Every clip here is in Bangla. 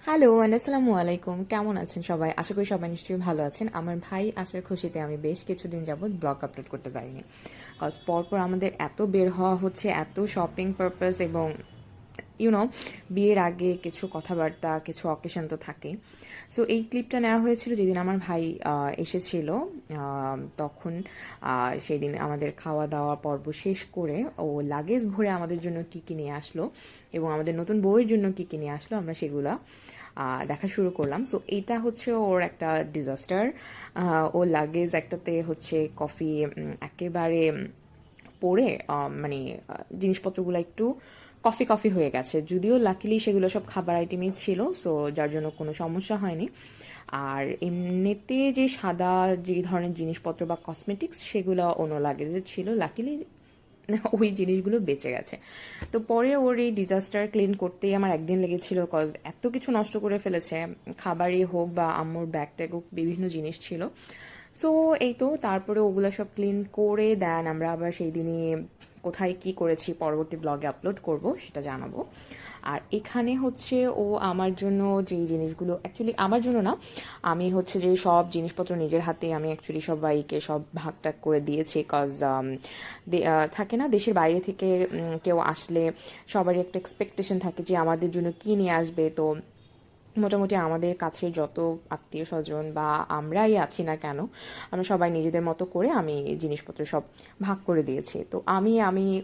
হ্যালো আসসালামু আলাইকুম, কেমন আছেন সবাই? আশা করি সবাই নিশ্চয়ই ভালো আছেন। আমার ভাই আসার খুশিতে আমি বেশ কিছুদিন যাবৎ ব্লগ আপলোড করতে পারিনি, কজ পরপর আমাদের এত বের হওয়া হচ্ছে, এত শপিং পারপাস এবং ইউনো বিয়ের আগে কিছু কথাবার্তা, কিছু অকেশন তো থাকেই। সো এই ক্লিপটা নেওয়া হয়েছিল যেদিন আমার ভাই এসেছিল। তখন সেই দিন আমাদের খাওয়া দাওয়া পর্ব শেষ করে ও লাগেজ ভরে আমাদের জন্য কী কী নিয়ে আসলো এবং আমাদের নতুন বউয়ের জন্য কী কী নিয়ে আসলো, আমরা সেগুলা দেখা শুরু করলাম। সো এইটা হচ্ছে ওর একটা ডিজাস্টার। ও লাগেজ একটাতে হচ্ছে কফি একেবারে পড়ে মানে জিনিসপত্রগুলো একটু কফি কফি হয়ে গেছে, যদিও লাকিলি সেগুলো সব খাবার আইটেমই ছিল, সো যার জন্য কোনো সমস্যা হয়নি। আর এমনিতে যে সাদা যে ধরনের জিনিসপত্র বা কসমেটিক্স সেগুলো অন্য লাগেজে ছিল, লাকিলি ওই জিনিসগুলো বেঁচে গেছে। তো পরে ওর এই ডিজাস্টার ক্লিন করতেই আমার একদিন লেগেছিল, কজ এত কিছু নষ্ট করে ফেলেছে, খাবারই হোক বা আম্মুর ব্যাগ ট্যাগ হোক, বিভিন্ন জিনিস ছিল। সো এই তো তারপরে ওগুলো সব ক্লিন করে দেন আমরা আবার সেই দিনই কোথায় কি করেছি পরবর্তী ব্লগে আপলোড করব, সেটা জানাবো। আর এখানে হচ্ছে ও আমার জন্য যেই জিনিসগুলো, অ্যাকচুয়ালি আমার জন্য না, আমি হচ্ছে যে সব জিনিসপত্র নিজের হাতে আমি অ্যাকচুয়ালি সবাইকে সব ভাগ টাগ করে দিয়েছি, কজ থাকে না দেশের বাইরে থেকে কেউ আসলে সবারই একটা এক্সপেকটেশন থাকে যে আমাদের জন্য কী নিয়ে আসবে। তো মোটামুটি আমাদের কাছের যত আত্মীয় স্বজন বা আমরাই আছি না কেন, আমরা সবাই নিজেদের মতো করে আমি জিনিসপত্র সব ভাগ করে দিয়েছি। তো আমি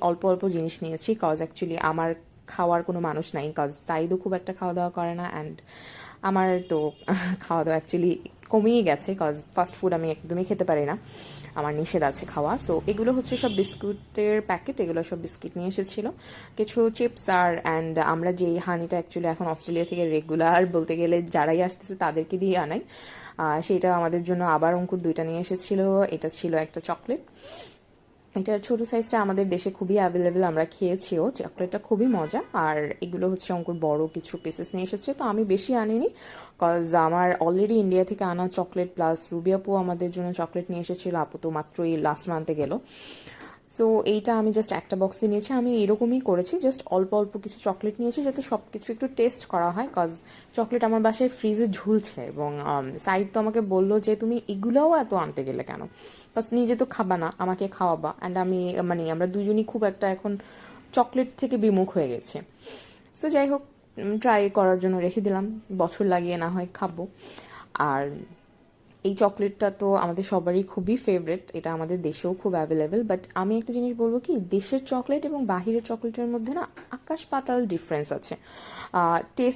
অল্প অল্প জিনিস নিয়েছি, কজ অ্যাকচুয়ালি আমার খাওয়ার কোনো মানুষ নাই, কজ সাইদও খুব একটা খাওয়া দাওয়া করে না, অ্যান্ড আমার তো খাওয়া দাওয়া অ্যাকচুয়ালি কমিয়ে গেছে, কজ ফাস্ট ফুড আমি একদমই খেতে পারি না, আমার নিষেধ আছে খাওয়া। সো এগুলো হচ্ছে সব বিস্কুটের প্যাকেট, এগুলো সব বিস্কিট নিয়ে এসেছিলো, কিছু চিপস আর অ্যান্ড আমরা যেই হানিটা অ্যাকচুয়ালি এখন অস্ট্রেলিয়া থেকে রেগুলার বলতে গেলে যারাই আসতেছে তাদেরকে দিয়ে আনাই, সেটা আমাদের জন্য আবার অঙ্কুর দুইটা নিয়ে এসেছিলো। এটা ছিল একটা চকলেট, এটার ছোটো সাইজটা আমাদের দেশে খুবই অ্যাভেলেবেল, আমরা খেয়েছিও, চকলেটটা খুবই মজা। আর এগুলো হচ্ছে অঙ্কুর বড় কিছু পিসেস নিয়ে এসেছে, তো আমি বেশি আনিনি, কজ আমার অলরেডি ইন্ডিয়া থেকে আনা চকলেট, প্লাস রুবি আপু আমাদের জন্য চকলেট নিয়ে এসেছিলো, আপু তো মাত্রই লাস্ট মান্থে গেল। সো এইটা আমি জাস্ট একটা বক্সে নিয়েছি, আমি এরকমই করেছি, জাস্ট অল্প অল্প কিছু চকলেট নিয়েছি যাতে সব কিছু একটু টেস্ট করা হয়, কজ চকলেট আমার বাসায় ফ্রিজে ঝুলছে এবং সাইদ তো আমাকে বললো যে তুমি এগুলোও এত আনতে গেলে কেন, বাস নিজে তো খাবা না, আমাকে খাওয়াবা। অ্যান্ড আমি মানে আমরা দুজনই খুব একটা এখন চকলেট থেকে বিমুখ হয়ে গেছে। সো যাই হোক, ট্রাই করার জন্য রেখে দিলাম, বছর লাগিয়ে না হয় খাবো। আর এই চকলেটটা তো আমাদের সবারই খুবই ফেভারিট, এটা আমাদের দেশেও খুব অ্যাভেলেবেল, বাট আমি একটা জিনিস বলবো কি, দেশের চকলেট এবং বাহিরের চকলেটের মধ্যে না আকাশ পাতাল ডিফারেন্স আছে টেস্ট